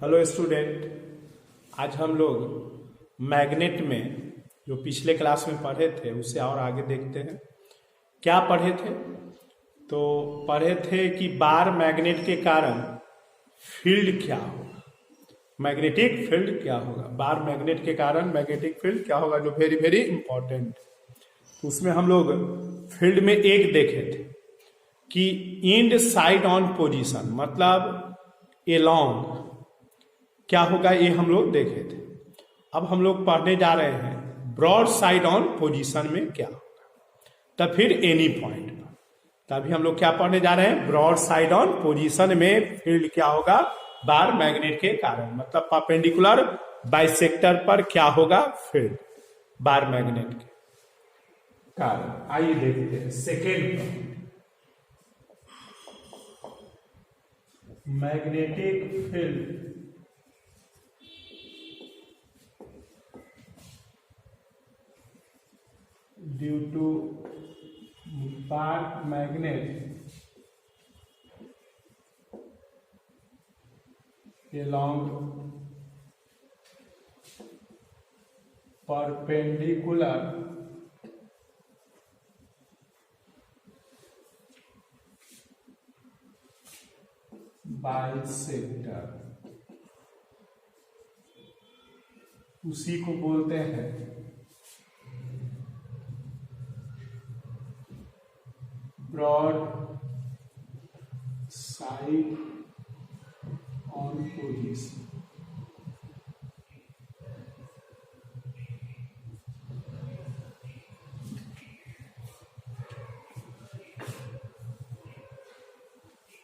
Hello student, आज हम लोग मैग्नेट में जो पिछले क्लास में पढ़े थे उससे और आगे देखते हैं। क्या पढ़े थे? तो पढ़े थे कि बार मैग्नेट के कारण फील्ड क्या होगा, मैग्नेटिक फील्ड क्या होगा। बार मैग्नेट के कारण मैग्नेटिक फील्ड क्या होगा, जो वेरी वेरी इंपॉर्टेंट। उसमें हम लोग फील्ड में एक देखे थे कि इंड साइड ऑन पोजीशन मतलब एलॉन्ग क्या होगा, ये हम लोग देखे थे। अब हम लोग पढ़ने जा रहे हैं ब्रॉड साइड ऑन पोजीशन में क्या होगा, तब फिर एनी पॉइंट पर। तभी हम लोग क्या पढ़ने जा रहे हैं, ब्रॉड साइड ऑन पोजीशन में फील्ड क्या होगा बार मैग्नेट के कारण, मतलब परपेंडिकुलर बाइसेक्टर पर क्या होगा फील्ड बार मैग्नेट के कारण। आइए देखते हैं second point, magnetic field due to bar magnet along perpendicular bisector, उसी को बोलते हैं broad side on position.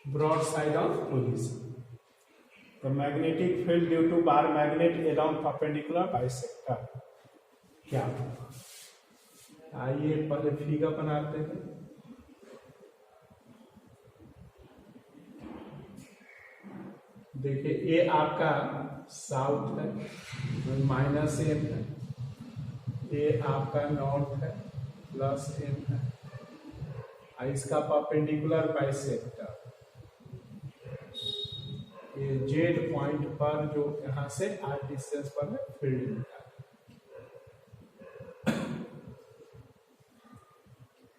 Broad side on position, the magnetic field due to bar magnet along perpendicular bisector क्या होगा। आइए पहले फिगर बनाते हैं। देखिए ये आपका साउथ है, माइनस एम है, ये आपका नॉर्थ है, प्लस एम है, और इसका परपेंडिकुलर बाइसेक्टर ये जेड पॉइंट पर जो यहां से आर डिस्टेंस पर है फील्ड मिलता है।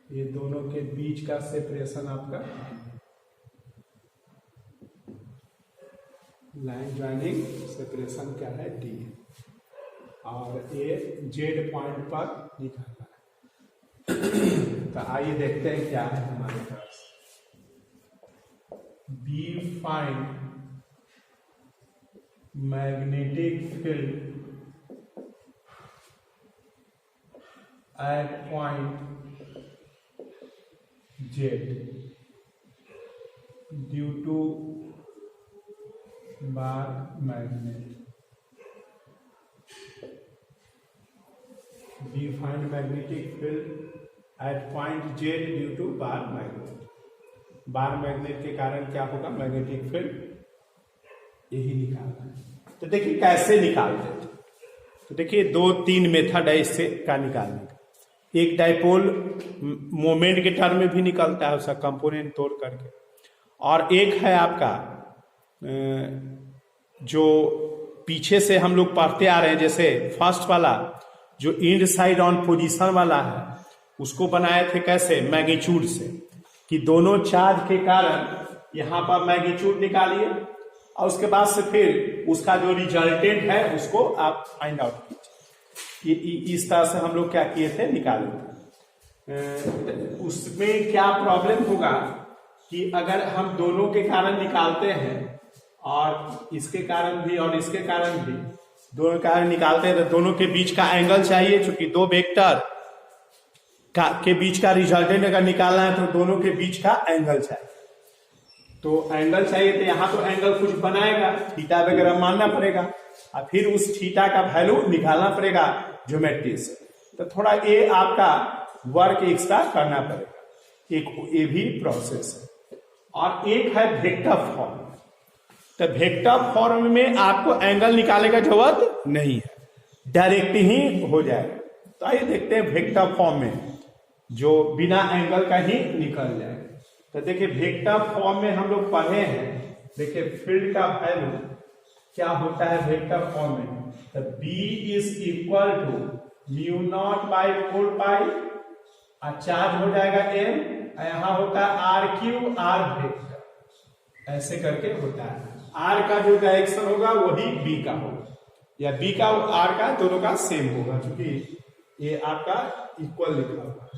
ये दोनों के बीच का सेपरेशन आपका लाइन ज्वाइनिंग सेपरेशन क्या है डी, और ये जेड पॉइंट पर निकालना है। तो आइए देखते हैं क्या है हमारे पास। B find magnetic field at point z due to bar magnet. B find magnetic field at point z due to bar magnet. Bar magnet के कारण क्या होगा मैग्नेटिक फील्ड, यही निकालना है। तो देखिए कैसे निकालते थे। तो देखिए दो तीन मेथड है इससे का निकालने का। एक डाइपोल मोमेंट के टर्म में भी निकलता है उसका कंपोनेंट तोड़ करके, और एक है आपका जो पीछे से हम लोग पढ़ते आ रहे हैं, जैसे फर्स्ट वाला जो इंड साइड ऑन पोजीशन वाला है उसको बनाए थे कैसे, मैग्नीट्यूड से, कि दोनों चार्ज के कारण यहां पर मैग्नीट्यूड निकालिए और उसके बाद से फिर उसका जो रिजल्टेंट है उसको आप फाइंड आउट कीजिए। इस तरह से हम लोग क्या किए थे, निकाले थे। उसमें क्या प्रॉब्लम होगा कि अगर हम दोनों के कारण निकालते हैं और इसके कारण भी और इसके कारण भी, दोनों कारण निकालते हैं तो दोनों के बीच का एंगल चाहिए, चूंकि दो वेक्टर के बीच का रिजल्टेंट अगर निकालना है तो दोनों के बीच का एंगल चाहिए। तो एंगल चाहिए तो यहां तो एंगल कुछ बनाएगा, थीटा वगैरह मानना पड़ेगा, और फिर उस थीटा का वैल्यू निकालना पड़ेगा ज्योमेट्री से। तो थोड़ा ये आपका वर्क एक्स्ट्रा करना पड़ेगा, एक ये भी प्रोसेस है। और एक है वेक्टर फॉर्म। तो वेक्टर फॉर्म में आपको एंगल निकालने का जरूरत नहीं है, डायरेक्ट ही हो जाएगा। तो आइए देखते हैं वेक्टर फॉर्म में जो बिना एंगल का ही निकल जाएगा। तो देखिए वेक्टर फॉर्म में हम लोग पढ़े हैं, देखिए फील्ड का वैल्यू क्या होता है वेक्टर फॉर्म में, तो B is equal to mu naught by 4 pi, और चार्ज हो जाएगा M, यहां होता है आर क्यूब आर वेक्टर, ऐसे करके होता है। आर का जो डायरेक्शन होगा वही बी का होगा, या बी का आर का दोनों का सेम होगा, क्योंकि ये आपका इक्वल लिखा हुआ है।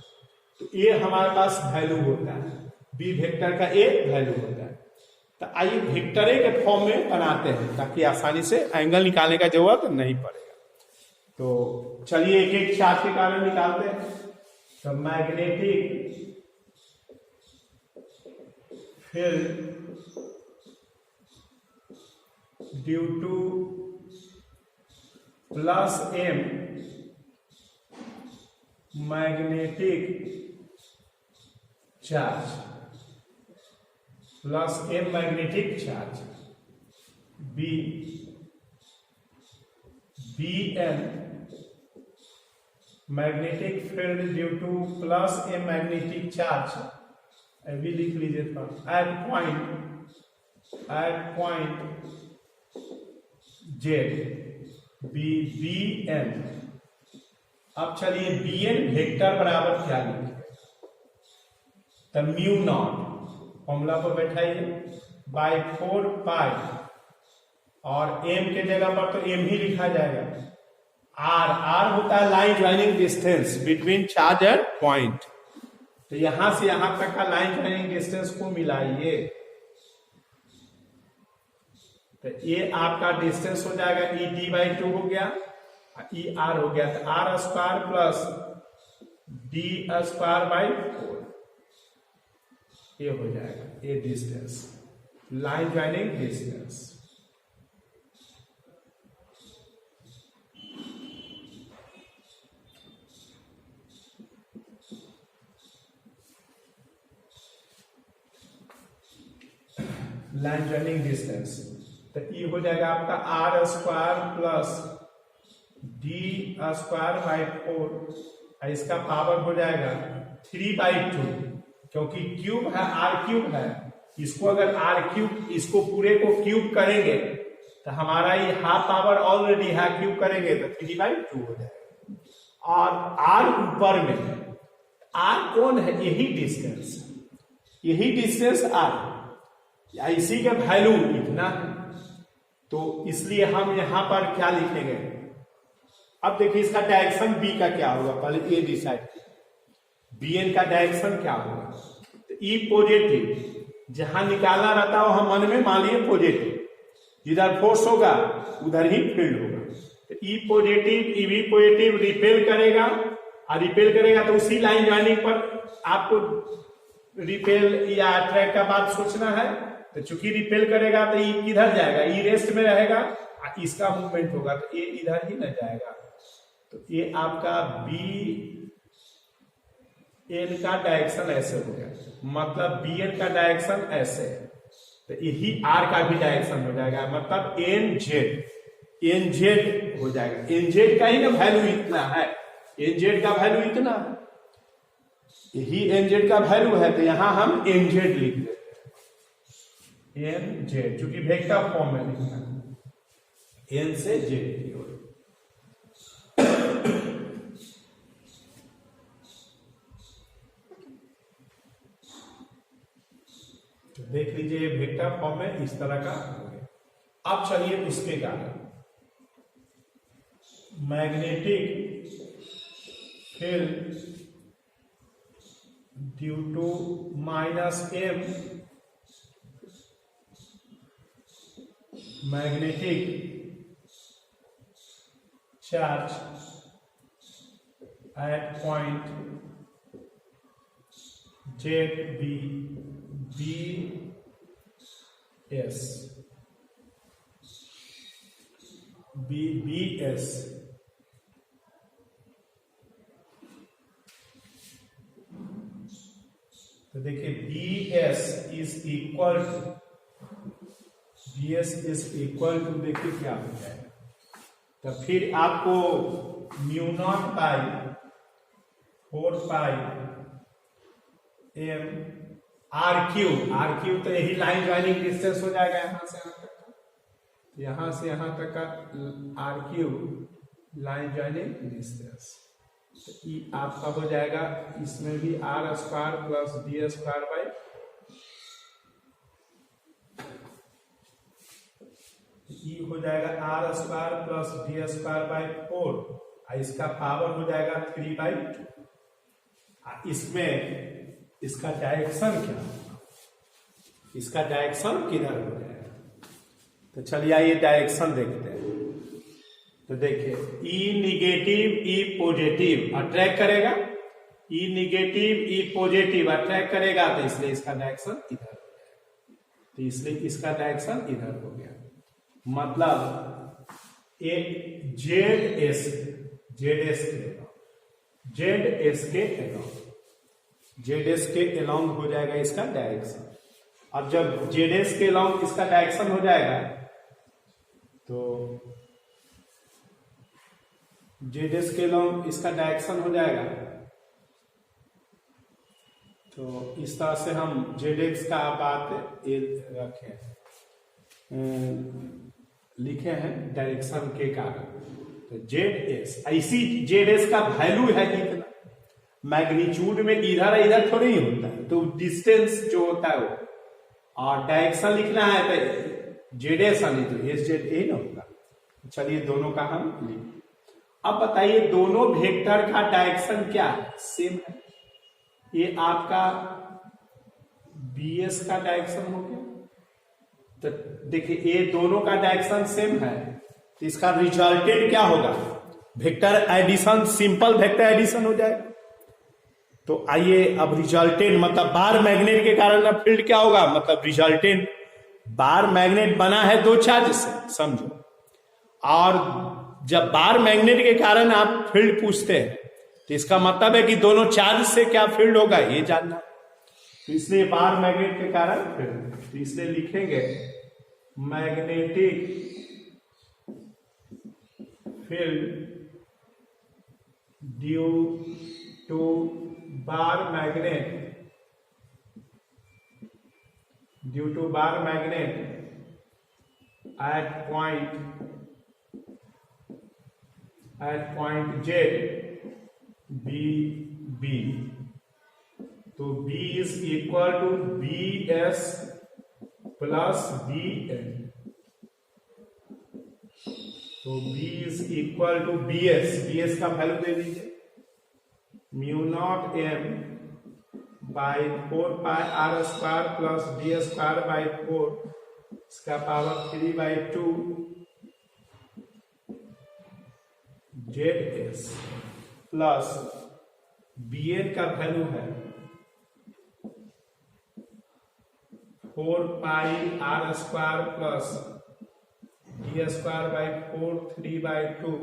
तो ये हमारे पास वैल्यू होता है, बी वेक्टर का ए वैल्यू होता है। तो आइए वेक्टर ए के फॉर्म में बनाते हैं ताकि आसानी से एंगल निकालने का जरूरत नहीं पड़ेगा। तो चलिए एक एक चार्ज के कारण निकालते हैं। तो magnetic field due to plus M magnetic charge, plus M magnetic charge, B N magnetic field due to plus M magnetic charge, अभी लिख लीजिए था, at point Z B N. अब चलिए बी एन वेक्टर बराबर क्या लिखे, तो म्यू नॉट फॉर्मूला पर बैठाइए बाई 4 पाई, और एम के जगह पर तो एम ही लिखा जाएगा। आर होता है line joining distance between charge and point, तो यहां से यहां तक का लाइन ज्वाइनिंग डिस्टेंस को मिलाइए, तो ये आपका डिस्टेंस हो जाएगा ई डी बाई 2 हो गया, ई आर हो गया, तो R square plus D square by 4, ये हो जाएगा ये distance, line joining distance. Line joining distance, तो ये हो जाएगा आपका R square plus D square by 4, इसका पावर हो जाएगा 3/2, क्योंकि क्यूब है, आर क्यूब है, इसको अगर आर क्यूब, इसको पूरे को क्यूब करेंगे तो हमारा ये हाफ पावर ऑलरेडी है, क्यूब करेंगे तो 3/2 हो जाएगा। और आर ऊपर में है, आर कौन है, यही डिस्टेंस आर, या इसी का वैल्यू इतना है, तो इसलिए हम यहां पर क्या लिखेंगे। अब देखिए इसका डायरेक्शन बी का क्या होगा, पहले ए डिसाइड किया, बी एन का डायरेक्शन क्या होगा, तो ई पॉजिटिव, जहां निकालना रहता है वहां मन में मान लिए पॉजिटिव, जिधर फोर्स होगा उधर ही फील्ड होगा, तो ई पॉजिटिव, ई भी पॉजिटिव रिपेल करेगा, और रिपेल करेगा तो उसी लाइन ज्वाइनिंग पर आपको रिपेल या अट्रैक्ट का बात सोचना है, तो चूंकि रिपेल करेगा तो ये किधर जाएगा, ये रेस्ट में रहेगा, इसका मूवमेंट होगा तो ये इधर ही न जाएगा, तो ये आपका बी एन का डायरेक्शन ऐसे हो गया, मतलब बी एन का डायरेक्शन ऐसे है, तो यही आर का भी डायरेक्शन हो जाएगा, मतलब एन जेड हो जाएगा। एन जेड का ही ना वैल्यू इतना है, एन जेड का वैल्यू इतना है, यही एन जेड का वैल्यू है, तो यहां हम एन जेड लिख देते हैं, एन जेड, चूंकि वेक्टर फॉर्म में लिखना है, एन से जेड की ओर। तो देख लीजिए वेक्टर फॉर्म में इस तरह का हो गया। अब चलिए उसके कारण magnetic field due to minus M magnetic charge at point Z B S तो देखिए B S is equal to देखिए क्या हो जाएगा, तो फिर आपको mu naught by 4 pi M R cube तो यही लाइन ज्वाइनिंग डिस्टेंस हो जाएगा यहां से यहां तक, यहां से यहां तक का r cube line joining distance, e आपका हो जाएगा, इसमें भी r square plus D square by, e हो जाएगा r square plus D square by 4, इसका पावर हो जाएगा 3/2। इसमें इसका डायरेक्शन क्या होगा, इसका डायरेक्शन किधर हो जाएगा, तो चलिए आइए डायरेक्शन देखते हैं। तो देखिए ई निगेटिव ई पॉजिटिव अट्रैक्ट करेगा, ई निगेटिव ई पॉजिटिव अट्रैक्ट करेगा, तो इसलिए इसका डायरेक्शन इधर हो जाएगा, तो इसलिए इसका डायरेक्शन इधर हो गया। मतलब एक जेड एस के अलोंग हो जाएगा इसका डायरेक्शन। अब जब जेड एस के अलोंग इसका डायरेक्शन हो जाएगा, तो जेड एस के अलोंग इसका डायरेक्शन हो जाएगा, तो इस तरह से हम जेड एक्स का बात रखे लिखे हैं डायरेक्शन के कारण। तो जेड एस, ऐसी जेड एस का वैल्यू है कितना, मैग्नीट्यूड में इधर इधर थोड़ी ही होता है, तो डिस्टेंस जो होता है वो, और डायरेक्शन लिखना है तो जेड एस नहीं तो एस जेड ए ना होगा। चलिए दोनों का हम लिखें। अब बताइए दोनों वेक्टर का डायरेक्शन क्या है, सेम है। ये आपका बी एस का डायरेक्शन हो गया, तो देखिए ये दोनों का डायरेक्शन सेम है, तो इसका रिजल्टेंट क्या होगा, vector addition, simple vector addition हो जाएगा। तो आइए अब रिजल्टेंट मतलब बार मैग्नेट के कारण अब फील्ड क्या होगा, मतलब रिजल्टेंट, बार मैग्नेट बना है दो चार्ज से समझो, और जब बार मैग्नेट के कारण आप फील्ड पूछते हैं तो इसका मतलब है कि दोनों चार्ज से क्या फील्ड होगा ये जानना, तो इसलिए बार मैग्नेट के कारण फील्ड, तो इसलिए लिखेंगे magnetic field due to bar magnet, at point J B, तो B is equal to BS plus BN, तो B is equal to BS का वैल्यू दे दीजिए, mu naught M by 4 pi are square plus D square by 4, इसका power 3/2 ZS plus BN का value है 4 pi are square plus D square by 4 3/2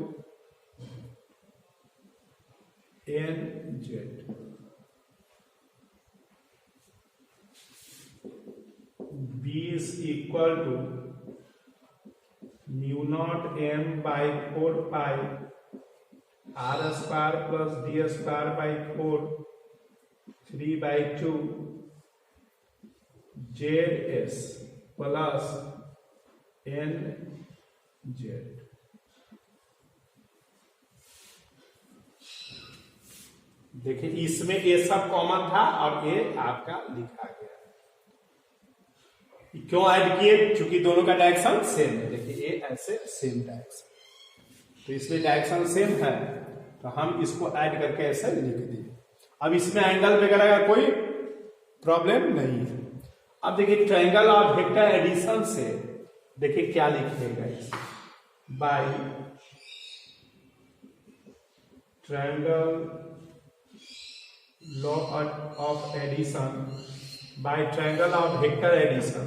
NZ। B is equal to mu naught M by 4 pi are square plus D square by 4 3/2 ZS plus NZ। देखिए इसमें ये सब common था और ये आपका लिखा गया, क्यों ऐड किए, क्योंकि दोनों का डायरेक्शन सेम है। देखिए ये ऐसे सेम डायरेक्शन, तो इसलिए डायरेक्शन सेम है, तो हम इसको ऐड करके ऐसे लिख दिए। अब इसमें एंगल वगैरह का कोई प्रॉब्लम नहीं है। अब देखिए ट्रायंगल और वेक्टर एडिशन से देखिए क्या लिखिएगा, by triangle law of addition, by triangle of vector addition,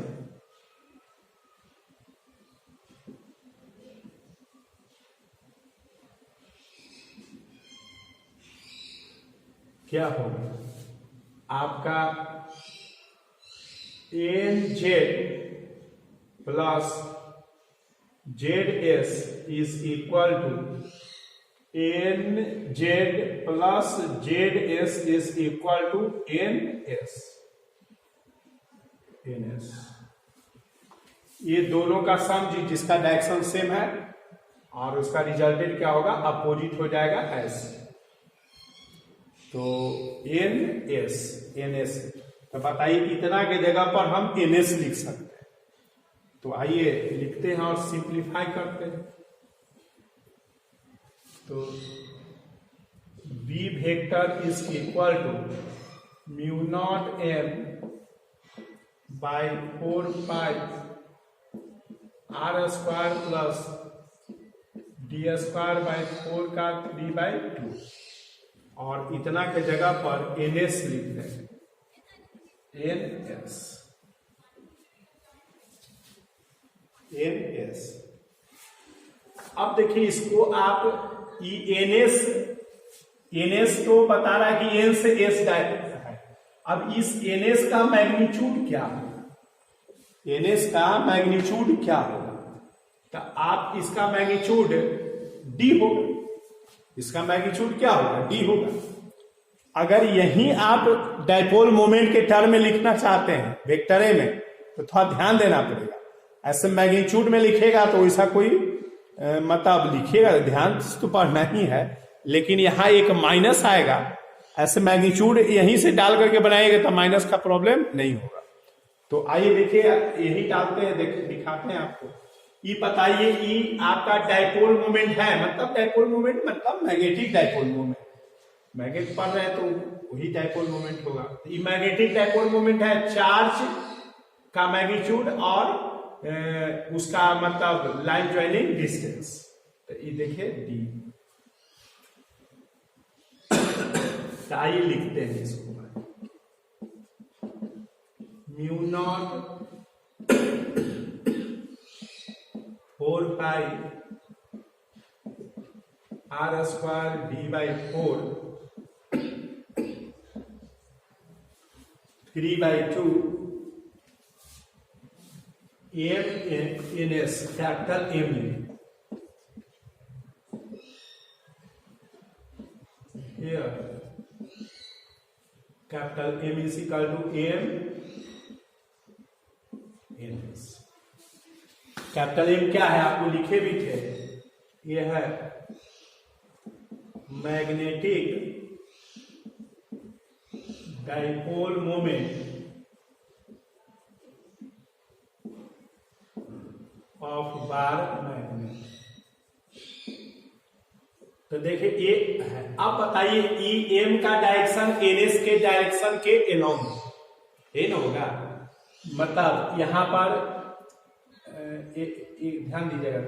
क्या होगा आपका NZ plus ZS is equal to NZ plus ZS is equal to NS। ये दोनों का सम जिसका डायरेक्शन सेम है और उसका रिजल्टेंट क्या होगा, अपोजिट हो जाएगा एस। तो एन एस तो बताइए इतना के जगह पर हम एन एस लिख सकते हैं। तो आइए लिखते हैं और सिंप्लीफाई करते हैं। तो B vector is equal to mu naught M by 4 pi are square plus D square by 4 का 3/2 और इतना के जगह पर एन एस लिखते हैं, एन एस। अब देखिए इसको आप एन एस तो बता रहा है कि एन से एस डायरेक्ट है। अब इस एन एस का मैग्नीट्यूड क्या होगा, एन एस का मैग्नीट्यूड क्या होगा, तो आप इसका मैग्नीट्यूड डी होगा, इसका मैग्नीट्यूड क्या होगा, डी होगा। अगर यही आप डाइपोल मोमेंट के टर्म में लिखना चाहते हैं वेक्टर ए में तो थोड़ा ध्यान देना पड़ेगा। ऐसे मैग्नीट्यूड में लिखेगा तो ऐसा कोई मतलब लिखिएगा, ध्यान तो पढ़ना ही है, लेकिन यहाँ एक माइनस आएगा। ऐसे मैग्नीट्यूड यहीं से डाल करके बनाएगा तो माइनस का प्रॉब्लम नहीं होगा। तो आइए देखिए यही डालते हैं, दिखाते हैं आपको। ई बताइए, ई आपका डाइपोल मोमेंट है, मतलब डाइपोल मोमेंट मतलब मैग्नेटिक डाइपोल मोमेंट, मैग्नेट पढ़ रहे हैं तो वही डाइपोल मोमेंट होगा। तो ये मैग्नेटिक डाइपोल मोमेंट है, चार्ज का मैग्नीट्यूड और उसका मतलब लाइन ज्वाइनिंग डिस्टेंस। तो ये देखिए डी। तो आइए लिखते हैं इसको, mu naught 4 pi are square D by 4 3/2 M N S, capital M here capital M is equal to M N S। Capital M क्या है आपको लिखे भी थे, ये है magnetic dipole moment of bar magnet. तो देखिए ये है। अब बताइए ई एम का डायरेक्शन एन एस के डायरेक्शन के एलोंग एन होगा, मतलब यहां पर ध्यान दीजिएगा,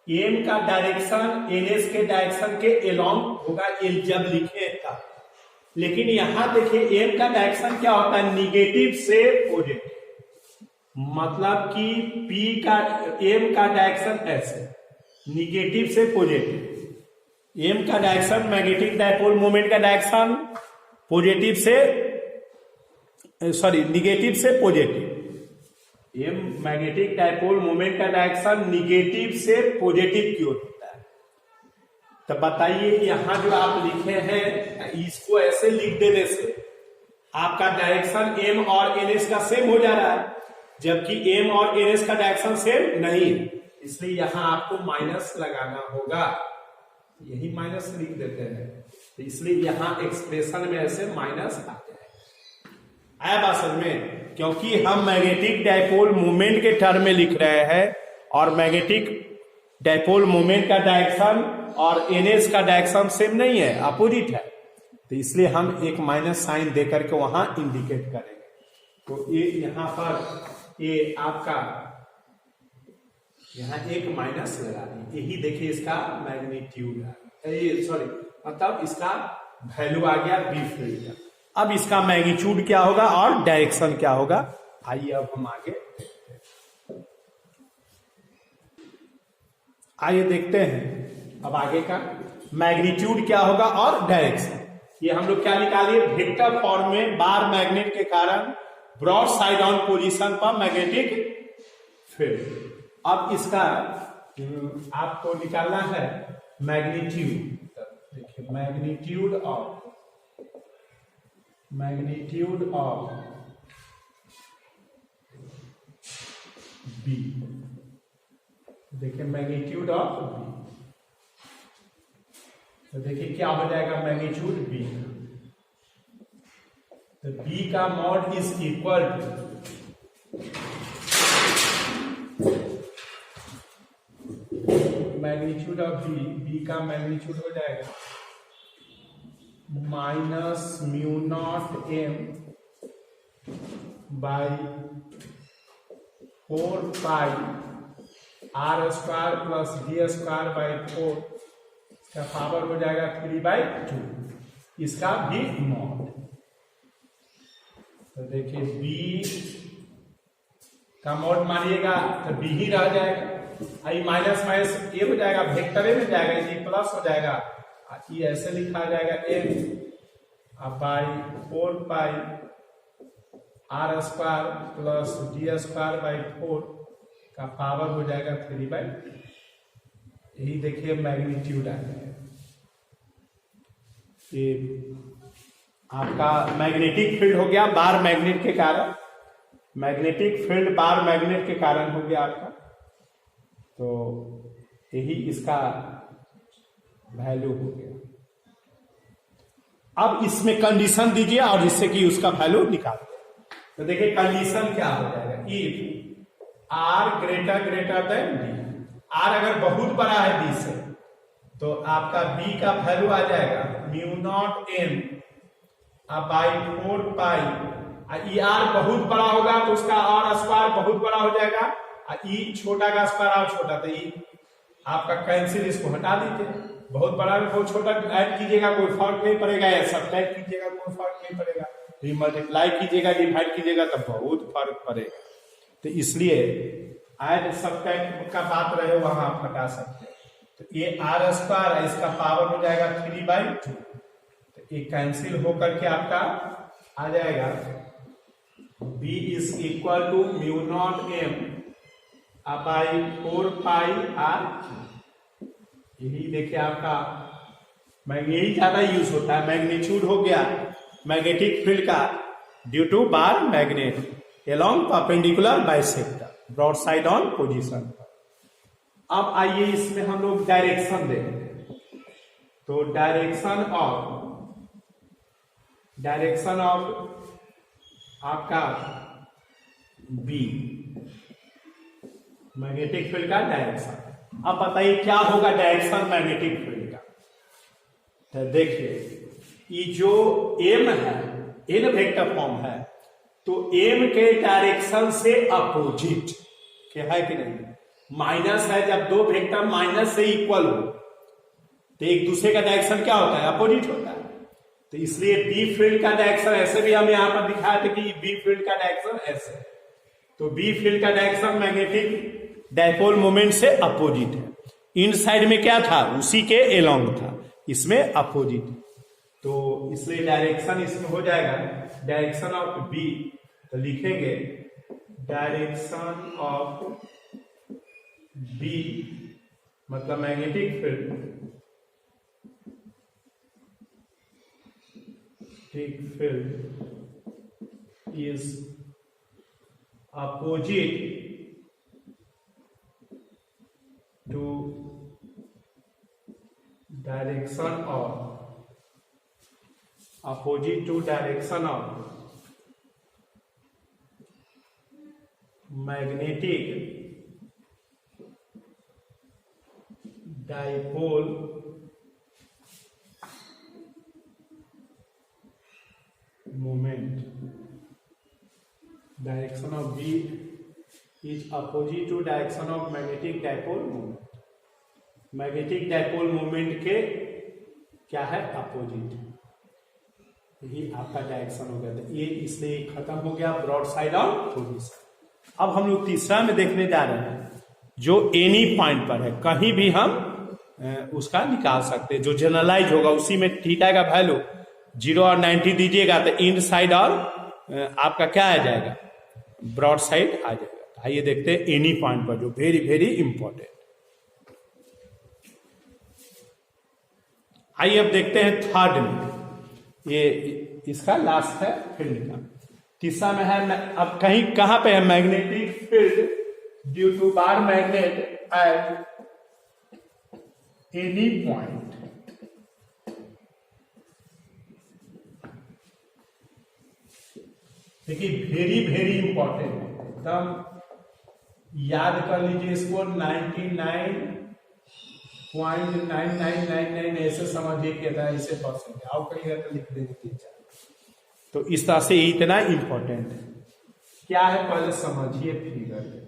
एम का डायरेक्शन एन एस के डायरेक्शन के एलोंग होगा ये जब लिखे था। लेकिन यहां देखिए एम का डायरेक्शन क्या होता है, निगेटिव से पॉजिटिव, मतलब कि पी का एम का डायरेक्शन ऐसे निगेटिव से पॉजिटिव। एम का डायरेक्शन मैग्नेटिक डाइपोल मोमेंट का डायरेक्शन पॉजिटिव से निगेटिव से positive. M magnetic dipole moment का डायरेक्शन निगेटिव से पॉजिटिव की ओर होता है। तो बताइए यहां जो आप लिखे हैं इसको ऐसे लिख देने से आपका डायरेक्शन एम और एन एस का सेम हो जा रहा है, जबकि एम और एन एस का डायरेक्शन सेम नहीं है, इसलिए यहां आपको माइनस लगाना होगा। यही माइनस लिख देते हैं, तो इसलिए यहां एक्सप्रेशन में ऐसे माइनस आते हैं। आया बात समझ में, क्योंकि हम मैग्नेटिक डाइपोल मोमेंट के टर्म में लिख रहे हैं और मैग्नेटिक डाइपोल मोमेंट का डायरेक्शन और एनएस का डायरेक्शन सेम नहीं है, अपोजिट है, तो इसलिए हम एक माइनस साइन देकर के वहां इंडिकेट करेंगे। तो ये यहां पर ये आपका यहां एक माइनस लगा दी, यही देखिए इसका मैग्नीट्यूड है, सॉरी मतलब इसका वैल्यू आ गया बी फील्ड का। अब इसका मैग्नीट्यूड क्या होगा और डायरेक्शन क्या होगा, आइए अब हम आइए देखते हैं अब आगे का मैग्नीट्यूड क्या होगा और डायरेक्शन। ये हम लोग क्या निकालिए, वेक्टर फॉर्म में बार मैग्नेट के कारण ब्रॉड साइड ऑन पोजीशन पर मैग्नेटिक फील्ड। अब इसका आपको निकालना है मैग्नीट्यूड। देखिए मैग्नीट्यूड ऑफ बी। देखिए मैग्नीट्यूड ऑफ बी, तो देखिए क्या हो जाएगा मैग्नीट्यूड बी। तो बी का mod is equal to magnitude of B, B का मैग्नीट्यूड हो जाएगा minus mu naught M by 4 pi are square plus D square by 4 का पावर हो जाएगा 3/2, इसका भी मॉड। तो देखिए बी का मॉड मानिएगा तो बी ही रह जाएगा, आई माइनस माइनस ए हो जाएगा, वेक्टर ए में जाएगा, ये प्लस हो जाएगा, ये ऐसे लिखा जाएगा M by 4 pi are square plus D square by 4 का पावर हो जाएगा 3/2। यही देखिए मैग्नीट्यूड आ जाएगा। ये आपका मैग्नेटिक फील्ड हो गया बार मैग्नेट के कारण, मैग्नेटिक फील्ड बार मैग्नेट के कारण हो गया आपका। तो यही इसका वैल्यू हो गया। अब इसमें कंडीशन दीजिए और जिससे कि उसका वैल्यू निकाल दे। तो देखिए कंडीशन क्या हो जाएगा, if R greater than D, R अगर बहुत बड़ा है डी से तो आपका बी का वैल्यू आ जाएगा mu not an by 4 pi. ई आर बहुत बड़ा होगा तो उसका आर स्क्वायर बहुत बड़ा हो जाएगा, ई छोटा का स्क्वायर और छोटा, तो ई आपका कैंसिल, इसको हटा दीजिए। बहुत बड़ा में बहुत छोटा ऐड कीजिएगा कोई फर्क नहीं पड़ेगा, या सब्ट्रैक्ट कीजिएगा कोई फर्क नहीं पड़ेगा, मल्टीप्लाई कीजिएगा डिवाइड कीजिएगा तो बहुत फर्क पड़ेगा। तो इसलिए ऐड सब्ट्रैक्ट का बात रहे वहां आप हटा सकते हैं। तो ये आर स्क्वायर है, इसका पावर हो जाएगा 3/2, तो ये कैंसिल होकर के आपका आ जाएगा B is equal to mu naught M by 4 pi R. यही देखिए आपका यही ज्यादा यूज होता है, मैग्नीट्यूड हो गया मैग्नेटिक फील्ड का due to bar magnet along perpendicular bisector broad side on position. अब आइए इसमें हम लोग डायरेक्शन देखते हैं। तो डायरेक्शन ऑफ आपका बी मैग्नेटिक फील्ड का डायरेक्शन। अब बताइए क्या होगा डायरेक्शन मैग्नेटिक फील्ड का। तो देखिए ये जो एम है, एन वेक्टर फॉर्म है, तो एम के डायरेक्शन से अपोजिट क्या है कि नहीं, माइनस है। जब दो वेक्टर माइनस से इक्वल हो तो एक दूसरे का डायरेक्शन क्या होता है, अपोजिट होता है। तो इसलिए बी फील्ड का डायरेक्शन ऐसे भी हम यहां पर दिखाए थे कि बी फील्ड का डायरेक्शन ऐसे, तो बी फील्ड का डायरेक्शन मैग्नेटिक डायपोल मोमेंट से अपोजिट है। इन साइड में क्या था, उसी के एलोंग था, इसमें अपोजिट। तो इसलिए डायरेक्शन इसमें हो जाएगा डायरेक्शन ऑफ बी, तो लिखेंगे डायरेक्शन ऑफ बी मतलब magnetic field is opposite to direction of magnetic dipole moment. Direction of B is opposite to direction of magnetic dipole moment. Magnetic dipole moment के क्या है, opposite. ये आपका direction हो गया था, ये इसलिए खत्म हो गया ब्रॉड साइड ऑन पोजीशन। अब हम लोग तीसरा में देखने जा रहे हैं जो एनी पॉइंट पर है, कहीं भी हम उसका निकाल सकते हैं, जो जनरलाइज होगा उसी में थीटा का वैल्यू 0 और 90 दीजिएगा तो इन साइड और आपका क्या आ जाएगा, ब्रॉड साइड आ जाएगा। आइए देखते हैं एनी पॉइंट पर, जो वेरी वेरी इंपॉर्टेंट। आइए अब देखते हैं थर्ड में, ये इसका लास्ट है फील्ड का। तीसरा में है अब कहीं कहां पे है magnetic field due to bar magnet at any point देखिए वेरी इंपॉर्टेंट है, एकदम याद कर लीजिए इसको। 99.9999 ऐसे समझिए कि ऐसे परसेंट आओ करिएगा तो लिख देंगे 3-4। तो इस तरह से इतना इंपॉर्टेंट है। क्या है पहले समझिए फिगर के बाद।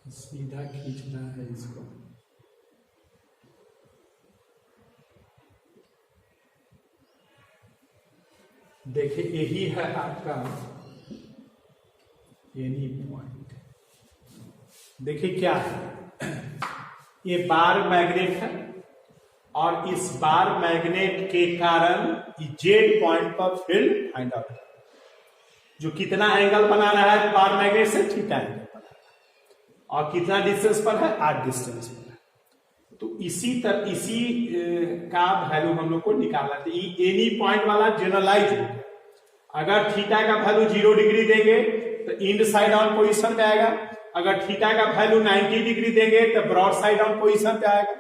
सीधा खींचना है इसको। देखिए यही है आपका एनी पॉइंट। देखिए क्या है, ये बार मैग्नेट है और इस बार मैग्नेट के कारण जेड पॉइंट पर फील्ड फाइंड आउट है, जो कितना एंगल बना रहा है बार मैग्नेट से, थीटा एंगल और कितना डिस्टेंस पर है, 8 डिस्टेंस पर है। तो इसी का वैल्यू हम लोग को निकालना है। एनी पॉइंट वाला जनरलाइज हो गया। अगर थीटा का वैल्यू 0 डिग्री देंगे तो इंड साइड ऑन पोजीशन पे आएगा। अगर थीटा का वैल्यू 90 डिग्री देंगे तो ब्रॉड साइड ऑन पोजीशन पे आएगा।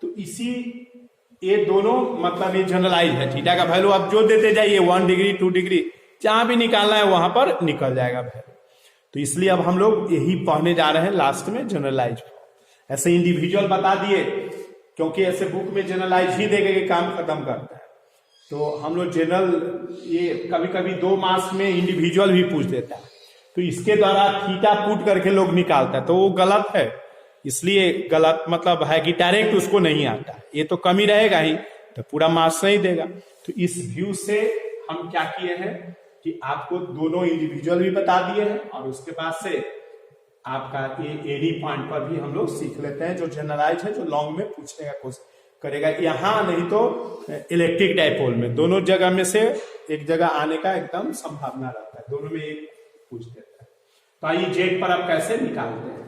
तो इसी ये दोनों मतलब ये जनरलाइज है। थीटा का वैल्यू आप जो देते जाइए 1 डिग्री 2 डिग्री जहां भी निकालना है वहां पर निकल जाएगा वैल्यू। तो इसलिए अब हम लोग यही पढ़ने जा रहे हैं लास्ट में जनरलाइज। ऐसे इंडिविजुअल बता दिए क्योंकि ऐसे बुक में जनरलाइज ही देके के काम खत्म करता है। तो हम लोग जनरल ये कभी कभी 2 मार्क्स में इंडिविजुअल भी पूछ देता है, तो इसके द्वारा थीटा पुट करके लोग निकालता है, तो वो गलत है। इसलिए गलत मतलब है कि डायरेक्ट उसको नहीं आता, ये तो कमी रहेगा ही, तो पूरा मार्क्स नहीं देगा। तो इस व्यू से हम क्या किए हैं कि आपको दोनों इंडिविजुअल भी बता दिए हैं और उसके बाद से आपका ये एनी पॉइंट पर भी हम लोग सीख लेते हैं, जो जनरलाइज है, जो लॉन्ग में पूछने का कोशिश करेगा। यहां नहीं तो इलेक्ट्रिक डाइपोल में, दोनों जगह में से एक जगह आने का एकदम संभावना रहता है, दोनों में एक पूछ देता है। तो आइए जेड पर आप कैसे निकालते हैं।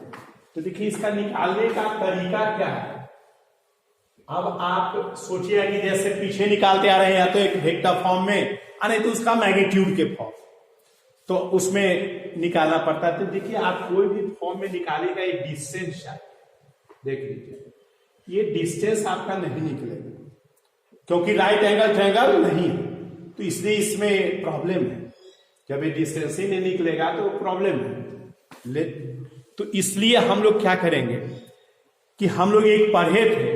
तो देखिए इसका निकालने का तरीका क्या है। अब आप सोचिए कि जैसे पीछे निकालते आ रहे हैं, या तो एक वेक्टर फॉर्म में, नहीं तो उसका मैग्नीट्यूड के फॉर्म, तो उसमें निकालना पड़ता है। तो देखिए आप कोई भी फॉर्म में निकालेगा एक डिस्टेंस है, देख लीजिए ये डिस्टेंस आपका नहीं निकलेगा क्योंकि राइट एंगल ट्रायंगल नहीं है, तो इसलिए इसमें प्रॉब्लम है। जब ये डिस्टेंस ही नहीं निकलेगा तो प्रॉब्लम है। तो इसलिए हम लोग क्या करेंगे कि हम लोग एक पढ़े थे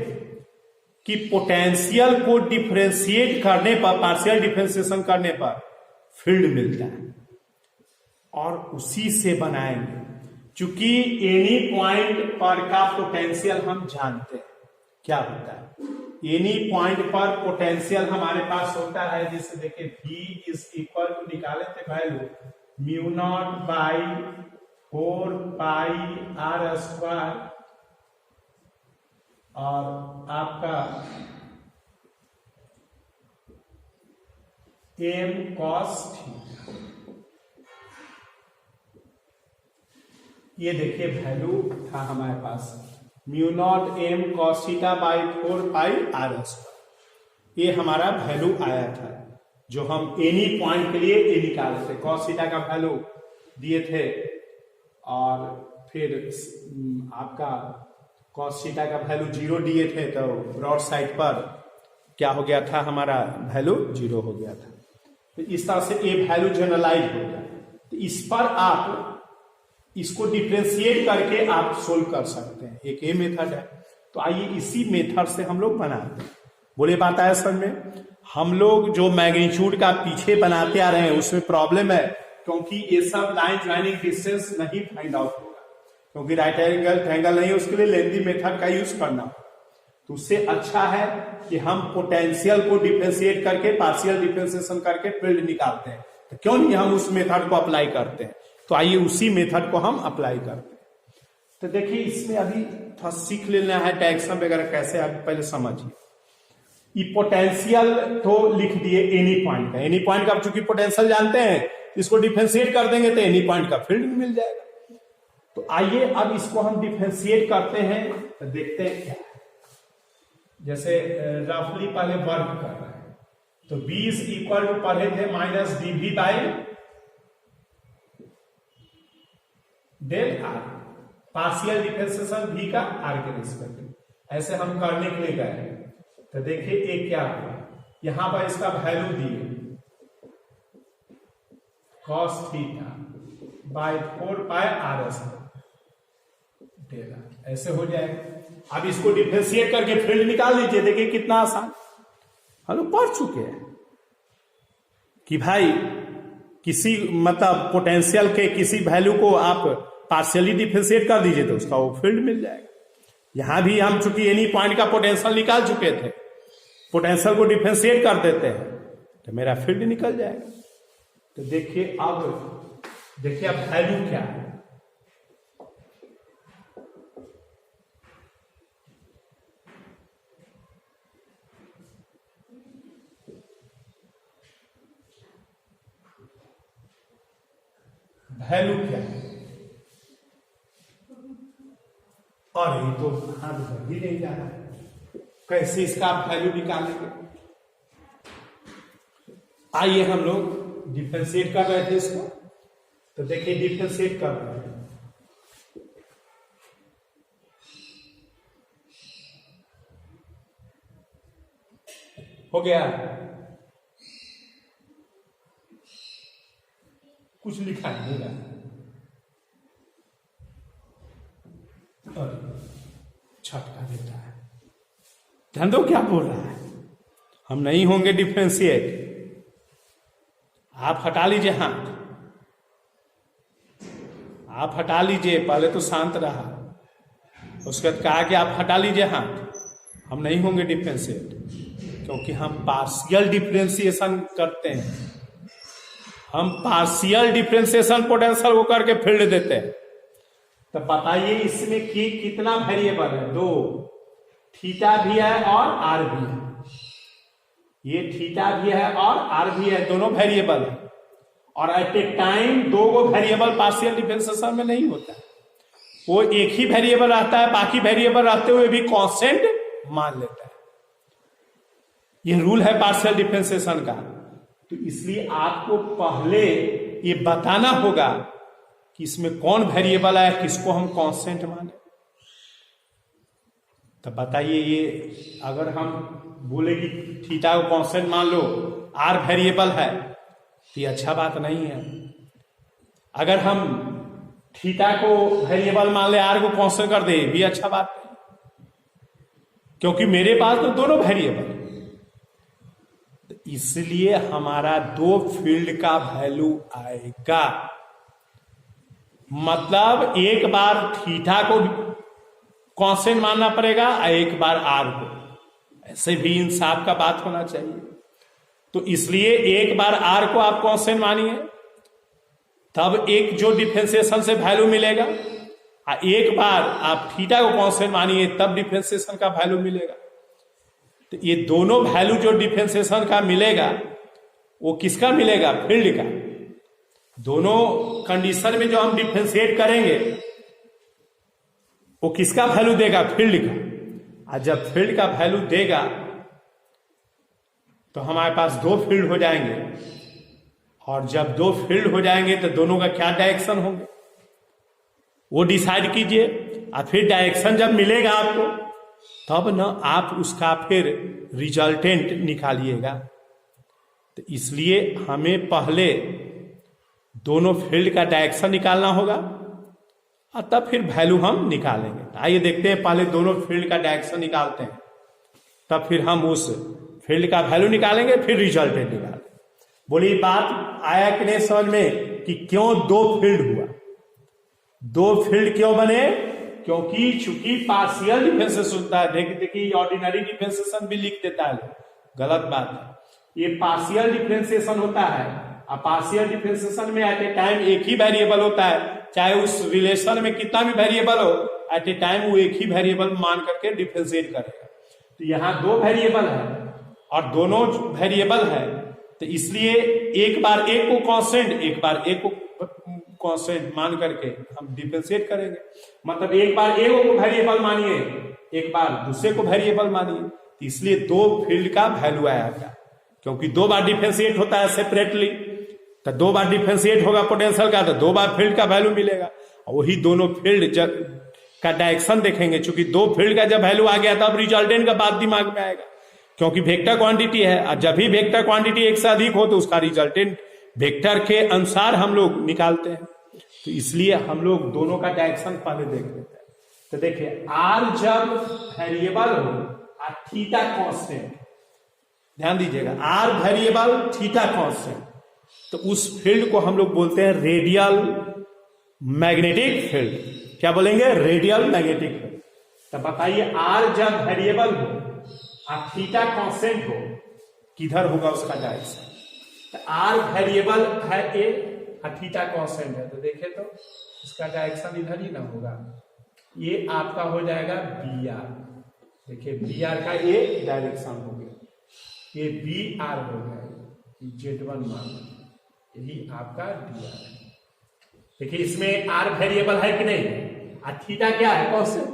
कि पोटेंशियल को डिफरेंशिएट करने पर, पार्शियल डिफरेंशिएशन करने पर फील्ड मिलता है और उसी से बनाएंगे। चूंकि एनी पॉइंट पर का पोटेंशियल हम जानते हैं क्या होता है। एनी पॉइंट पर पोटेंशियल हमारे पास होता है, जैसे देखिए V इज इक्वल टू निकाले the value mu naught by 4 pi r square और आपका m cos थीटा। ये देखिए वैल्यू था हमारे पास mu naught M cos theta by 4 pi r square. ये हमारा वैल्यू आया था जो हम एनी पॉइंट के लिए ये निकाले थे। कॉस थीटा का वैल्यू दिए थे और फिर आपका कॉस थीटा का वैल्यू 0 दिए थे, तो ब्रॉड साइड पर क्या हो गया था, हमारा वैल्यू 0 हो गया था। तो इस तरह से ये वैल्यू जनरलाइज हो गया। तो इस पर आप इसको डिफरेंशिएट करके आप सोल्व कर सकते हैं, एक ये मेथड है। तो आइए इसी मेथड से हम लोग बनाते हैं। बोले बात आया समझ में। हम लोग जो मैग्नीट्यूड का पीछे बनाते आ रहे हैं उसमें प्रॉब्लम है, क्योंकि ये सब लाइन ज्वाइनिंग डिस्टेंस नहीं फाइंड आउट होगा, क्योंकि राइट एंगल ट्रायंगल नहीं है, उसके लिए लेंथी मेथड का यूज करना। तो उससे अच्छा है कि हम पोटेंशियल को डिफरेंशिएट करके पार्शियल डिफरेंशिएशन करके फील्ड निकालते हैं। तो क्यों नहीं हम उस मेथड को अप्लाई करते हैं। तो आइए उसी मेथड को हम अप्लाई करते हैं। तो देखिए इसमें अभी थोड़ा सीख लेना है डायरेक्शन वगैरह कैसे, आप पहले समझिए। ये पोटेंशियल तो लिख दिए एनी पॉइंट का, एनी पॉइंट का आप चूंकि पोटेंशियल जानते हैं, इसको डिफरेंशिएट कर देंगे तो एनी पॉइंट का फील्ड मिल जाएगा। तो आइए अब इसको हम डिफरेंशिएट करते हैं, तो देखते हैं क्या। जैसे रफली पहले वर्क कर रहे हैं, तो B इज इक्वल टू पढ़े थे minus dV by del R, partial differentiation V का R के रिस्पेक्ट में। ऐसे हम करने के लिए गए, तो देखिए एक क्या हुआ, यहां पर इसका वैल्यू दिए cos theta by 4 pi R del, ऐसे हो जाएगा। अब इसको डिफरेंशिएट करके फील्ड निकाल लीजिए, देखिए कितना आसान। हम लोग पढ़ चुके हैं कि भाई किसी मतलब पोटेंशियल के किसी वैल्यू को आप पार्शियली डिफरेंशिएट कर दीजिए तो उसका वो फील्ड मिल जाएगा। यहां भी हम चूंकि एनी पॉइंट का पोटेंशियल निकाल चुके थे, पोटेंशियल को डिफरेंशिएट कर देते हैं तो मेरा फील्ड निकल जाएगा। तो देखिए अब वैल्यू क्या है। वैल्यू क्या है, और ये तो हाथ बढ़ ही नहीं जा रहा है, कैसे इसका आप वैल्यू निकालेंगे। आइए हम लोग डिफरेंशिएट कर रहे थे इसको, तो देखिए डिफरेंशिएट कर रहे हैं, हो गया, कुछ लिखा नहीं रहा, छटका देता है। ध्यान दो क्या बोल रहा है, हम नहीं होंगे डिफरेंशिएट। आप हटा लीजिए हाथ, आप हटा लीजिए, पहले तो शांत रहा, उसके बाद कहा कि आप हटा लीजिए हाथ, हम नहीं होंगे डिफरेंशिएट, क्योंकि हम पार्शियल डिफरेंशिएशन करते हैं। हम पार्शियल डिफरेंशिएशन पोटेंशियल को करके फील्ड देते हैं। तो बताइए इसमें कि कितना वेरिएबल है, 2, थीटा भी है और आर भी है। ये थीटा भी है और आर भी है, दोनों वेरिएबल है। और at a time 2 variable partial differentiation में नहीं होता है, वो एक ही वेरिएबल रहता है, बाकी वेरिएबल रहते हुए भी कांस्टेंट मान लेता है। ये रूल है पार्शियल डिफरेंशिएशन का। तो इसलिए आपको पहले ये बताना होगा कि इसमें कौन वेरिएबल है, किसको हम कांस्टेंट माने। तो बताइए, ये अगर हम बोले कि थीटा को कांस्टेंट मान लो, आर वेरिएबल है, तो ये अच्छा बात नहीं है। अगर हम थीटा को वेरिएबल मान ले, आर को कांस्टेंट कर दे, भी अच्छा बात नहीं, क्योंकि मेरे पास तो दोनों वेरिएबल। इसलिए हमारा 2 फील्ड का वैल्यू आएगा। मतलब एक बार थीटा को कांस्टेंट मानना पड़ेगा और एक बार आर को। ऐसे भी इंसाफ का बात होना चाहिए। तो इसलिए एक बार आर को आप कांस्टेंट मानिए, तब एक जो डिफरेंशिएशन से वैल्यू मिलेगा, और एक बार आप थीटा को कांस्टेंट मानिए तब डिफरेंशिएशन का वैल्यू मिलेगा। तो ये दोनों वैल्यू जो डिफरेंशिएशन का मिलेगा वो किसका मिलेगा, फील्ड का। दोनों कंडीशन में जो हम डिफरेंशिएट करेंगे वो किसका वैल्यू देगा, फील्ड का। और जब फील्ड का वैल्यू देगा तो हमारे पास 2 फील्ड हो जाएंगे, और जब 2 फील्ड हो जाएंगे तो दोनों का क्या डायरेक्शन होंगे वो डिसाइड कीजिए। और फिर डायरेक्शन जब मिलेगा आपको, तब ना आप उसका फिर रिजल्टेंट निकालिएगा। तो इसलिए हमें पहले दोनों फील्ड का डायरेक्शन निकालना होगा और तब फिर वैल्यू हम निकालेंगे। आइए देखते हैं, पहले दोनों फील्ड का डायरेक्शन निकालते हैं। तब फिर हम उस फील्ड का वैल्यू निकालेंगे, फिर रिजल्टेंट निकालेंगे। बोलिए बात आया कि नहीं समझ में कि क्यों दो फील्ड हुआ, दो फील्ड क्यों बने? क्योंकि चूंकि पार्शियल डिफरेंशिएशन होता है, देखिए ऑर्डिनरी डिफरेंशिएशन भी लिख देता है, गलत बात है। ये पार्शियल डिफरेंशिएशन होता है, और पार्शियल डिफरेंशिएशन में एट ए टाइम एक ही वेरिएबल होता है, चाहे उस रिलेशन में कितना भी वेरिएबल हो, एट ए टाइम वो एक ही वेरिएबल मान करके डिफरेंशिएट करेगा। तो यहाँ दो वेरिएबल है और दोनों वेरिएबल है, तो इसलिए एक बार एक को कांस्टेंट, एक बार एक को कांस्टेंट मान करके हम डिफरेंशिएट करेंगे। मतलब एक बार एक को वेरिएबल मानिए, एक बार दूसरे को वेरिएबल मानिए, तो इसलिए दो फील्ड का वैल्यू आया था। क्योंकि दो बार डिफरेंशिएट होता है सेपरेटली, तो दो बार डिफरेंशिएट होगा पोटेंशियल का, तो दो बार फील्ड का वैल्यू मिलेगा। और वही दोनों फील्ड का डायरेक्शन देखेंगे, चूंकि दो फील्ड का जब वैल्यू आ गया तब रिजल्टेंट का बात दिमाग में आएगा, क्योंकि वेक्टर क्वांटिटी है, और जब भी वेक्टर क्वांटिटी एक से अधिक हो तो उसका रिजल्टेंट वेक्टर के अनुसार हम लोग निकालते हैं। तो इसलिए हम लोग दोनों का डायरेक्शन पहले देख लेते हैं। तो देखिए आर जब वेरिएबल हो और थीटा कांस्टेंट, ध्यान दीजिएगा, आर वेरिएबल थीटा कांस्टेंट, तो उस फील्ड को हम लोग बोलते हैं रेडियल मैग्नेटिक फील्ड। क्या बोलेंगे? Radial magnetic field. तो बताइए आर जब वेरिएबल हो और थीटा कांस्टेंट हो, किधर होगा उसका डायरेक्शन? तो आर वेरिएबल है ए और थीटा कांस्टेंट है, तो देखें तो इसका डायरेक्शन इधर ही ना होगा, ये आपका हो जाएगा बी आर। देखिए बी आर का ये डायरेक्शन हो गया, ये बी आर हो गया, Z1 मान, यही आपका डी आर है। देखिए इसमें आर वेरिएबल है कि नहीं, और थीटा क्या है? कांस्टेंट।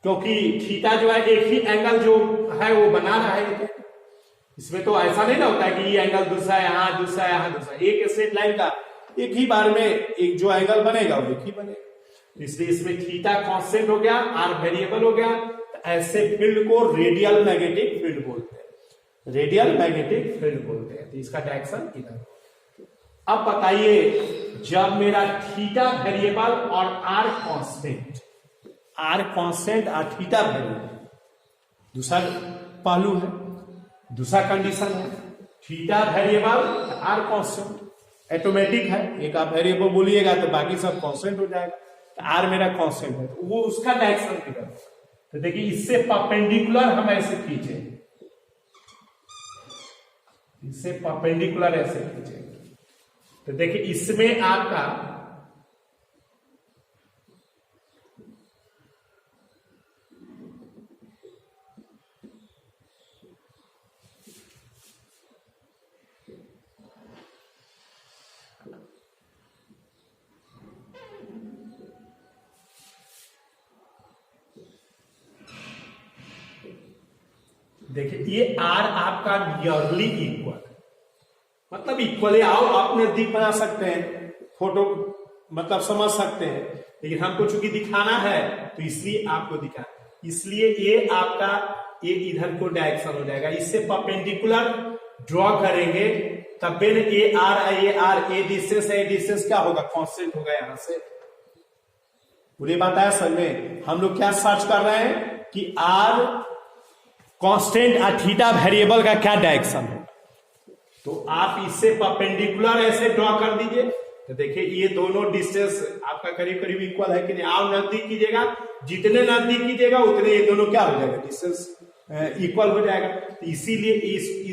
क्योंकि थीटा जो है एक ही एंगल जो है वो बना रहा है, इसमें तो ऐसा नहीं ना होता है कि ये एंगल दूसरा है यहाँ, दूसरा है यहाँ, दूसरा। एक स्ट्रेट लाइन का एक ही बार में एक जो एंगल बनेगा वो एक ही बनेगा, इसलिए इसमें थीटा कांस्टेंट हो गया, आर वेरिएबल हो गया। तो ऐसे फील्ड को रेडियल मैग्नेटिक फील्ड बोलते हैं, रेडियल मैग्नेटिक फील्ड बोलते हैं। तो इसका डायरेक्शन इधर। अब बताइए जब मेरा थीटा वेरिएबल और आर कांस्टेंट, आर कांस्टेंट और थीटा वेरिएबल, दूसरा पहलू है, दूसरा कंडीशन है, theta variable R constant, automatic है, एक आप वेरिएबल बोलिएगा तो बाकी सब कांस्टेंट हो जाएगा। तो आर मेरा कांस्टेंट है, तो वो उसका डायरेक्शन किधर? तो देखिए इससे परपेंडिकुलर हम ऐसे खींचे, इससे परपेंडिकुलर ऐसे खींचे, तो देखिए इसमें आपका देखिए ये आर आपका नियरली इक्वल, मतलब इक्वली आओ आप नजदीक बना सकते हैं, फोटो मतलब समझ सकते हैं, लेकिन हमको चूंकि दिखाना है तो इसलिए आपको दिखा, इसलिए ये आपका ये इधर को डायरेक्शन हो जाएगा, इससे परपेंडिकुलर ड्रॉ करेंगे तब फिर ए आर ए डिस्टेंस क्या होगा? कांस्टेंट होगा। यहां से पूरी बात है समझ में। हम लोग क्या सर्च कर रहे हैं कि आर कांस्टेंट और थीटा वेरिएबल का क्या डायरेक्शन है, तो आप इससे परपेंडिकुलर ऐसे ड्रॉ कर दीजिए। तो देखिए ये दोनों डिस्टेंस आपका करीब करीब इक्वल है कि नहीं? आप नजदीक कीजिएगा, जितने नजदीक कीजिएगा उतने ये दोनों क्या हो जाएगा? डिस्टेंस इक्वल हो जाएगा। तो इसीलिए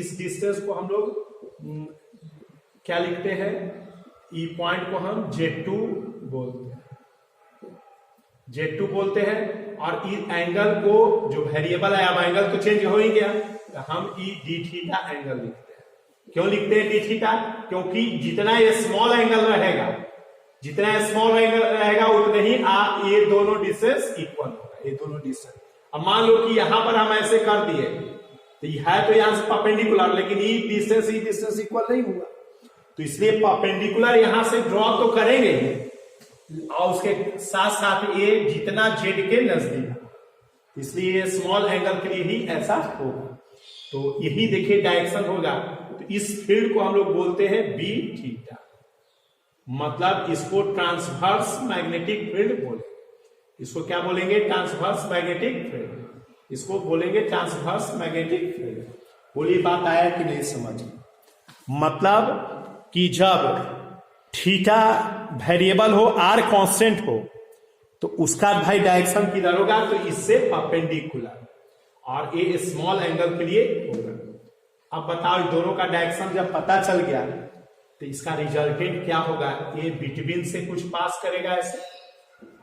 इस डिस्टेंस को हम लोग क्या लिखते हैं? ई पॉइंट को हम Z2 बोलते हैं, Z2 बोलते हैं। और इस एंगल को जो वेरिएबल है, अब एंगल तो चेंज हो ही गया, तो हम ई डी थीटा एंगल लिखते हैं। क्यों लिखते हैं डी थीटा? क्योंकि जितना ये स्मॉल एंगल रहेगा, जितना स्मॉल एंगल रहेगा उतने ही ये दोनों डिस्टेंस इक्वल होगा, ये दोनों डिस्टेंस। अब मान लो कि यहां पर हम ऐसे कर दिए, तो है तो यहां से परपेंडिकुलर, लेकिन ये डिस्टेंस इक्वल नहीं हुआ, तो इसलिए परपेंडिकुलर यहां से ड्रॉ तो करेंगे और उसके साथ साथ ये जितना जेड के नजदीक, इसलिए स्मॉल एंगल के लिए ही ऐसा होगा। तो यही देखिए डायरेक्शन होगा। तो इस फील्ड को हम लोग बोलते हैं बी थीटा, मतलब इसको ट्रांसवर्स मैग्नेटिक फील्ड बोलेंगे। इसको क्या बोलेंगे? Transverse magnetic field. इसको बोलेंगे ट्रांसवर्स मैग्नेटिक फील्ड। बोलिए बात आया कि नहीं समझ? मतलब कि जब थीटा वेरिएबल हो, आर कांस्टेंट हो, तो उसका भाई डायरेक्शन किधर होगा? तो इससे परपेंडिकुलर, और ये स्मॉल एंगल के लिए होगा। अब बताओ दोनों का डायरेक्शन जब पता चल गया तो इसका रिजल्टेंट क्या होगा? ये बिटवीन से कुछ पास करेगा ऐसे।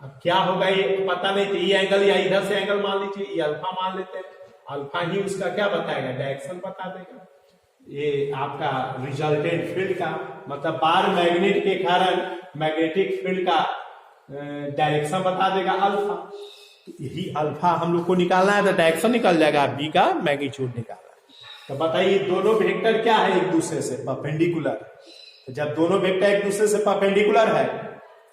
अब क्या होगा ये पता नहीं, तो ये एंगल या इधर से एंगल मान लीजिए, ये अल्फा मान लेते हैं, अल्फा ही उसका क्या बताएगा? डायरेक्शन बता देगा। ये आपका रिजल्टेंट फील्ड का मतलब बार मैग्नेट के कारण मैग्नेटिक फील्ड का डायरेक्शन बता देगा अल्फा। तो यही अल्फा हम लोग को निकालना है, तो डायरेक्शन निकल जाएगा, बी का मैग्नीट्यूड निकालना है। तो बताइए दोनों वेक्टर क्या है? एक दूसरे से परपेंडिकुलर। तो जब दोनों वेक्टर एक दूसरे से परपेंडिकुलर है,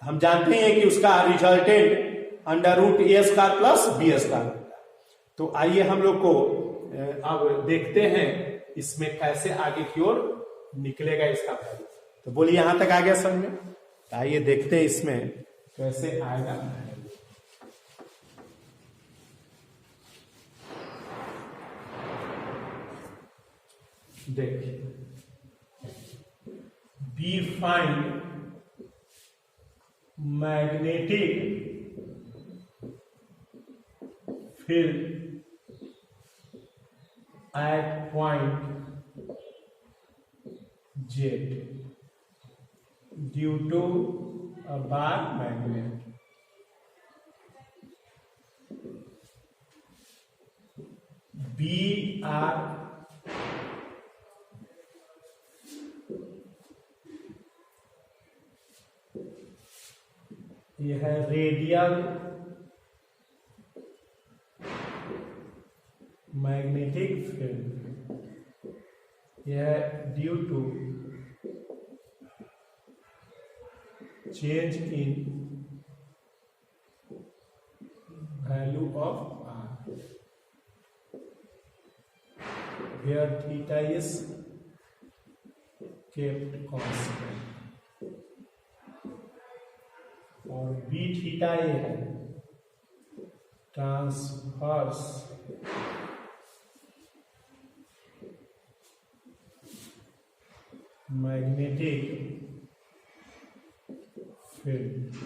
हम जानते हैं कि उसका रिजल्टेंट अंडर रूट ए स्क्वायर प्लस बी स्क्वायर होता है। तो आइए हम लोग को अब देखते हैं इसमें कैसे आगे की ओर निकलेगा इसका वैल्यू। तो बोलिए यहां तक आ गया समझ में? तो आइए देखते हैं इसमें कैसे आएगा। देखिए, B find magnetic field at point Z due to a bar magnet. BR यह है रेडियल मैग्नेटिक फील्ड, यह due to change in value of R, where theta is kept constant, और बी थीटा ये है ट्रांसवर्स मैग्नेटिक फील्ड,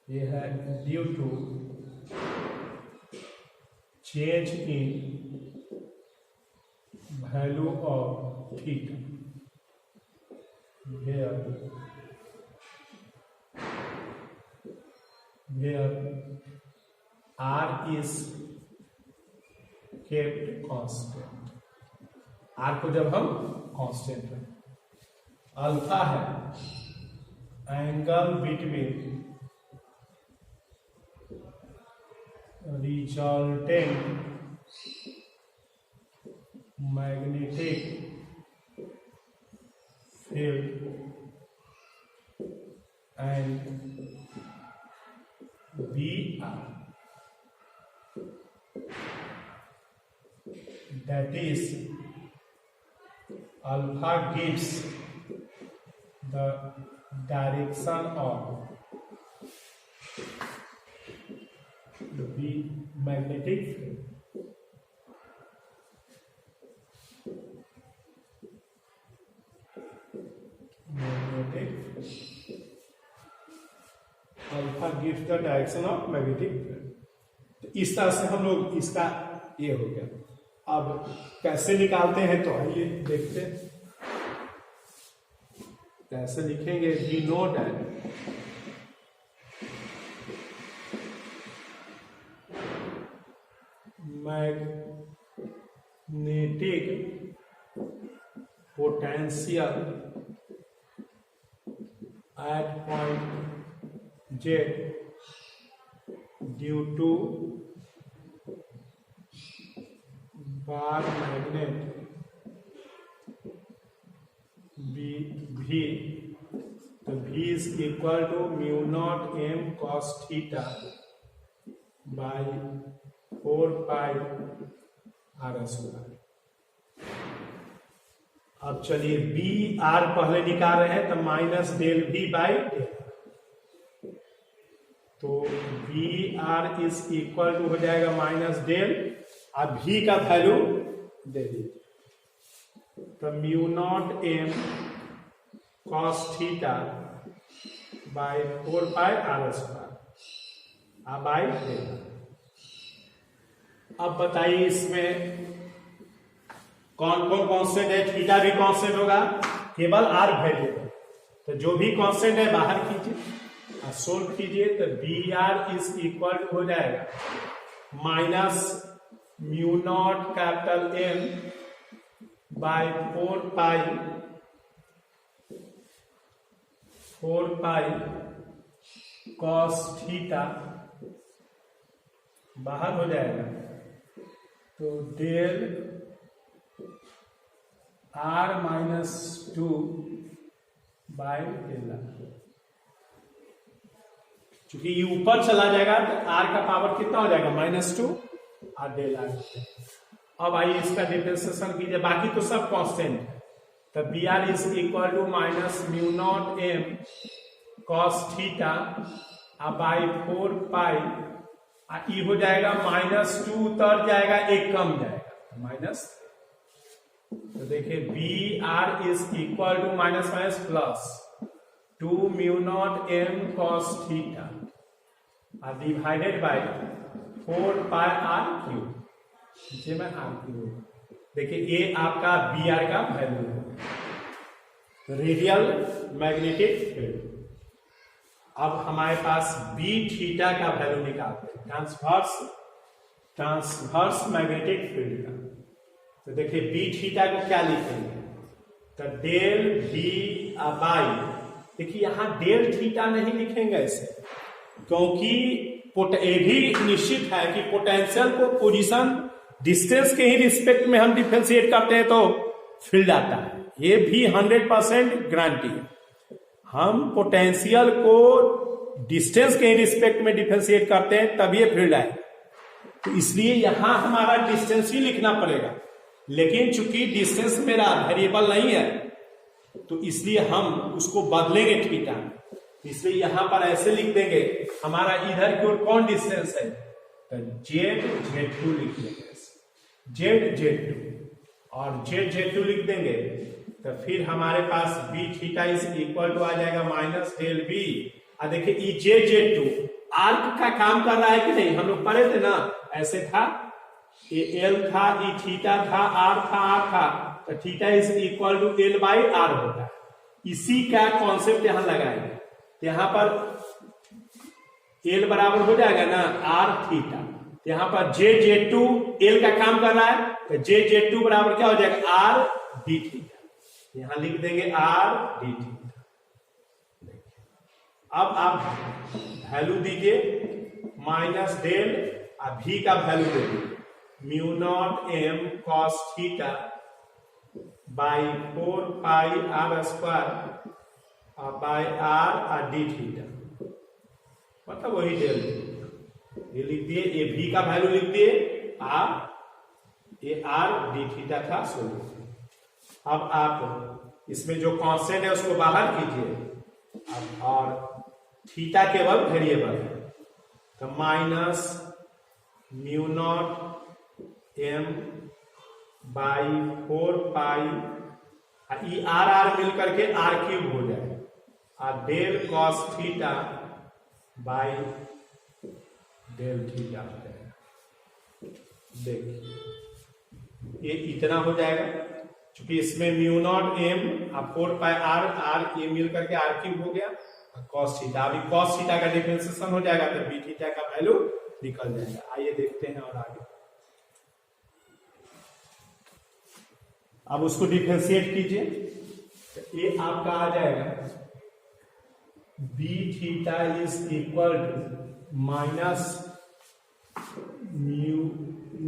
ये है due to change in value of theta, where r is kept constant। r को जब हम constant रखें, alpha है angle between resultant magnetic field and BR, that is alpha gives the direction of the magnetic field। Alpha gives the direction of magnetic field. तो इस तरह से हम लोग इसका ये हो गया। अब कैसे निकालते हैं तो आइए देखते हैं कैसे लिखेंगे। We know that magnetic potential at point Z due to bar magnet V, तो V is equal to mu naught m cos theta by 4 pi r square. अब चलिए बी आर पहले निकाल रहे हैं, तो minus del v by del, तो B are is equal to हो जाएगा माइनस डेल, अब v का वैल्यू दे दीजिए, तो mu naught M cos theta by 4 pi are square अब बाई डेल। अब बताइए इसमें कौन कौन कांस्टेंट है, थीटा भी कांस्टेंट होगा, केवल आर वेरिएबल, तो जो भी कांस्टेंट है बाहर कीजिए और सोल्व कीजिए, तो B are is equal to हो जाएगा minus mu naught capital M by 4 pi cos theta बाहर हो जाएगा, तो del R minus 2 by del R, चूंकि ये ऊपर चला जाएगा तो आर का पावर कितना हो जाएगा -2 और डेल आर। अब आइए इसका डिफरेंशिएशन कीजिए, बाकी तो सब कांस्टेंट है, तो B are is equal to minus mu naught M cos theta by 4 pi, ये हो जाएगा -2 उतर जाएगा, एक कम जाएगा माइनस, तो देखिए B are is equal to minus minus plus 2 mu naught M cos theta divided by 4 pi are cube, नीचे में आर क्यूब। देखिए ये आपका बी आर का वैल्यू है, रेडियल मैग्नेटिक फील्ड। अब हमारे पास बी थीटा का वैल्यू निकालते हैं, ट्रांसवर्स मैग्नेटिक फील्ड का। तो देखिए बी थीटा को क्या लिखेंगे, तो डेल बी बाई, देखिए यहां डेल थीटा नहीं लिखेंगे ऐसे, क्योंकि ये भी निश्चित है कि पोटेंशियल को पोजीशन डिस्टेंस के ही रिस्पेक्ट में हम डिफरेंशिएट करते हैं तो फील्ड आता है, ये भी 100% गारंटी है। हम पोटेंशियल को डिस्टेंस के ही रिस्पेक्ट में डिफरेंशिएट करते हैं तब ये फील्ड आए, तो इसलिए यहां हमारा डिस्टेंस ही लिखना पड़ेगा, लेकिन चूंकि डिस्टेंस मेरा वेरिएबल नहीं है तो इसलिए हम उसको बदलेंगे थीटा, इसलिए यहां पर ऐसे लिख देंगे, हमारा इधर की ओर कौन डिस्टेंस है, तो z2 लिख देंगे, z2 और z2 लिख देंगे, तो फिर हमारे पास B theta is equal to आ जाएगा माइनस डेल बी। और देखिए ये z2 आर्क का काम कर रहा है कि नहीं, हम लोग पढ़े थे ना, ऐसे था, ये एल था, ये थीटा था, आर था, तो theta is equal to L by R होता है। इसी का कॉन्सेप्ट यहां लगाएंगे, तो यहां पर एल बराबर हो जाएगा ना आर थीटा, यहां पर जे2 एल का काम कर रहा है, तो जे2 बराबर क्या हो जाएगा आर डी थीटा, यहां लिख देंगे आर डी थीटा। अब आप वैल्यू दीजिए माइनस डेल, भी का वैल्यू दे दीजिए mu naught M cos theta by 4 pi are square by R D theta, मतलब वही डेल ये लिख दिए, ये भी का वैल्यू लिख दिए, ये आर डी थीटा था सोल्यूशन। अब आप इसमें जो कांस्टेंट है उसको बाहर कीजिए, और थीटा केवल वेरिएबल है, तो minus mu naught M by 4 pi, ई आर आर मिल करके आर क्यूब हो जाए, और del cos theta by del theta हो जाएगा। देखिए ये इतना हो जाएगा, क्योंकि इसमें mu naught m 4 pi r r ये मिल करके आर क्यूब हो गया, कॉस थीटा, अभी कॉस थीटा का डिफरेंशिएशन हो जाएगा तो बी थीटा का वैल्यू निकल जाएगा। आइए देखते हैं और आगे, अब उसको डिफरेंशिएट कीजिए, तो ये आपका आ जाएगा B theta is equal to minus mu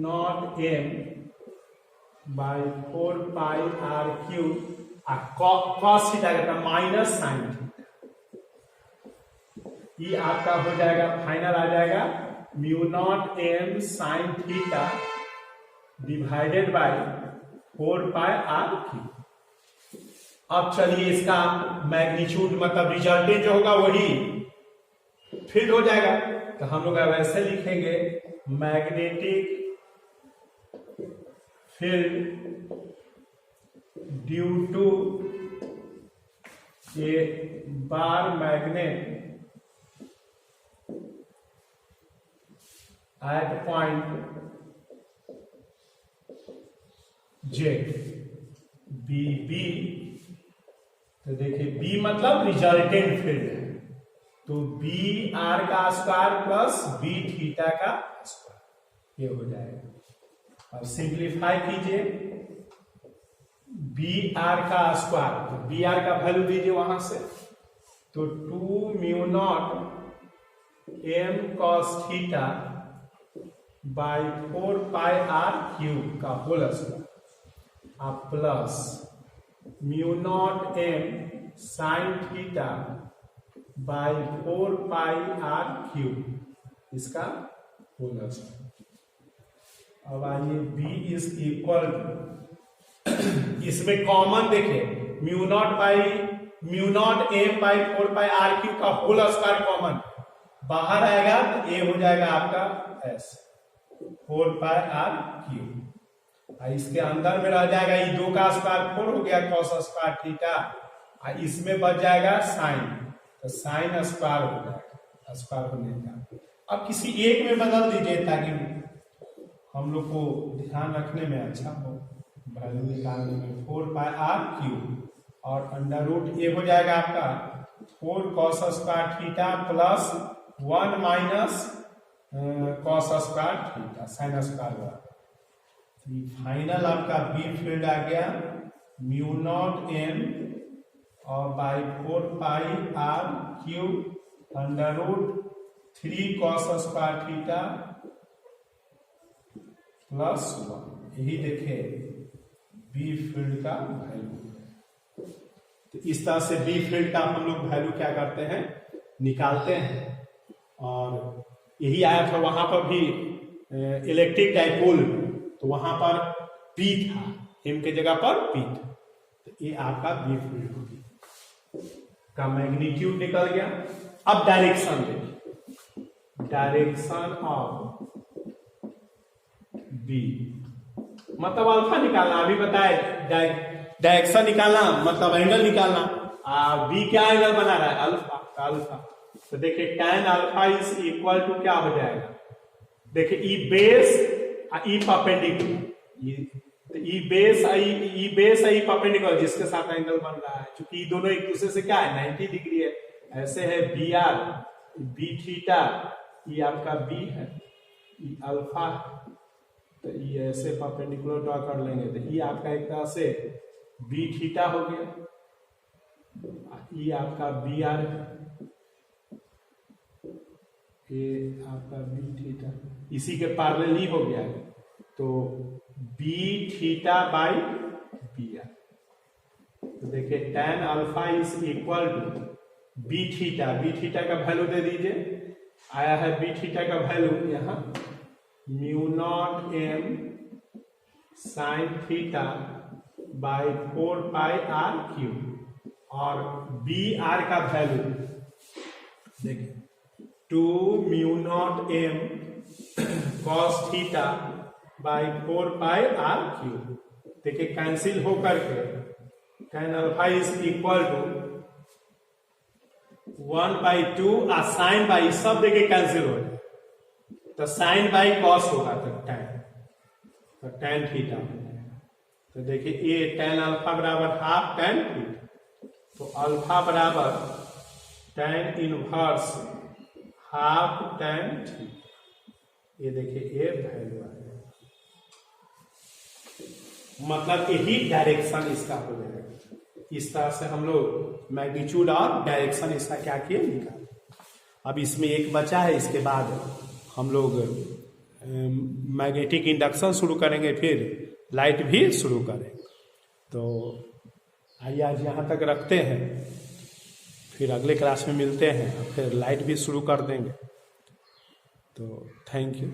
naught M by 4 pi are cube, cos theta का माइनस साइन थीटा, ये आपका हो जाएगा, फाइनल आ जाएगा mu naught M sine theta divided by 4 pi are cube. अब चलिए इसका मैग्नीट्यूड मतलब रिजल्टेंट जो होगा वही फील्ड हो जाएगा। तो हम लोग अब ऐसे लिखेंगे magnetic field due to a bar magnet at point Z b. तो देखिए बी मतलब रिजल्टेंट फील्ड है, तो बी आर का स्क्वायर प्लस बी थीटा का स्क्वायर ये हो जाएगा। अब सिंप्लीफाई कीजिए बी आर का स्क्वायर, तो बी आर का वैल्यू दीजिए वहां से, तो 2 mu naught M cos theta by 4 pi are cube का whole square plus mu naught M sine theta by 4 pi are cube इसका होल स्क्वायर। अब आइए बी इज इक्वल, इसमें कॉमन देखे mu naught M by 4 pi are cube का whole square common बाहर आएगा तो ये हो जाएगा आपका एस 4 पाई आर क्यूब। इसके अंदर में रह जाएगा ये 2 का स्क्वायर 4 हो गया कॉस स्क्वायर थीटा, इसमें बच जाएगा साइन, तो साइन स्क्वायर हो जाएगा स्क्वायर होने का। अब किसी एक में बदल दीजिए ताकि हम लोग को ध्यान रखने में अच्छा हो, वैल्यू निकालने में 4 पाई आर क्यूब और अंडर रूट ये हो जाएगा आपका 4 cos square theta plus 1 minus cos square theta sine square हुआ। फाइनल आपका बी फील्ड आ गया म्यू नॉट एम और by 4 pi are cube under root 3 cos square theta plus 1। यही देखे बी फील्ड का वैल्यू। तो इस तरह से बी फील्ड का हम लोग वैल्यू क्या करते हैं निकालते हैं। और यही आया था वहां पर भी इलेक्ट्रिक डाइपोल, तो वहां पर पी था, एम के जगह पर पी था, तो ये आपका बी फील्ड होगी का मैग्नीट्यूड निकल गया। अब डायरेक्शन देखिए, डायरेक्शन ऑफ बी मतलब अल्फा निकालना, अभी बताए डायरेक्शन निकालना मतलब एंगल निकालना। बी क्या एंगल बना रहा है अल्फा, तो देखिए tan alpha is equal to क्या हो जाएगा, देखिए ई बेस ई परपेंडिकुलर, तो ई बेस ई परपेंडिकुलर जिसके साथ एंगल बन रहा है, क्योंकि ये दोनों एक दूसरे से क्या है 90 डिग्री है। ऐसे है बी आर बी थीटा, ये आपका बी है, ये अल्फा, तो ये ऐसे परपेंडिकुलर ड्रॉ कर लेंगे, तो ये आपका एक तरह से बी थीटा हो गया, ये आपका बी आर, ये आपका बी थीटा इसी के पैरेलल ही हो गया है, तो B theta by B R. तो देखिए tan alpha is equal to B theta का वैल्यू दे दीजिए, आया है बी थीटा का वैल्यू यहाँ mu naught M sine theta by 4 pi are cube, और बी आर का वैल्यू देखिए 2 mu naught M cos theta by 4 pi are cube. देखिए कैंसिल होकर के tan alpha is equal to 1/2 और साइन बाई सब देखिए कैंसिल हो जाए, तो साइन बाई कॉस होगा, तो tan थीटा हो जाएगा। तो देखिए ये tan अल्फा बराबर हाफ tan थीटा, तो अल्फा बराबर tan inverse half tan theta, ये देखिए ये वैल्यू आ गया, मतलब यही डायरेक्शन इसका हो जाएगा। इस तरह से हम लोग मैग्नीट्यूड और डायरेक्शन इसका क्या किए निकाले। अब इसमें एक बचा है, इसके बाद हम लोग मैग्नेटिक इंडक्शन शुरू करेंगे, फिर लाइट भी शुरू करेंगे। तो आइए आज यहाँ तक रखते हैं, फिर अगले क्लास में मिलते हैं, फिर लाइट भी शुरू कर देंगे। तो थैंक यू।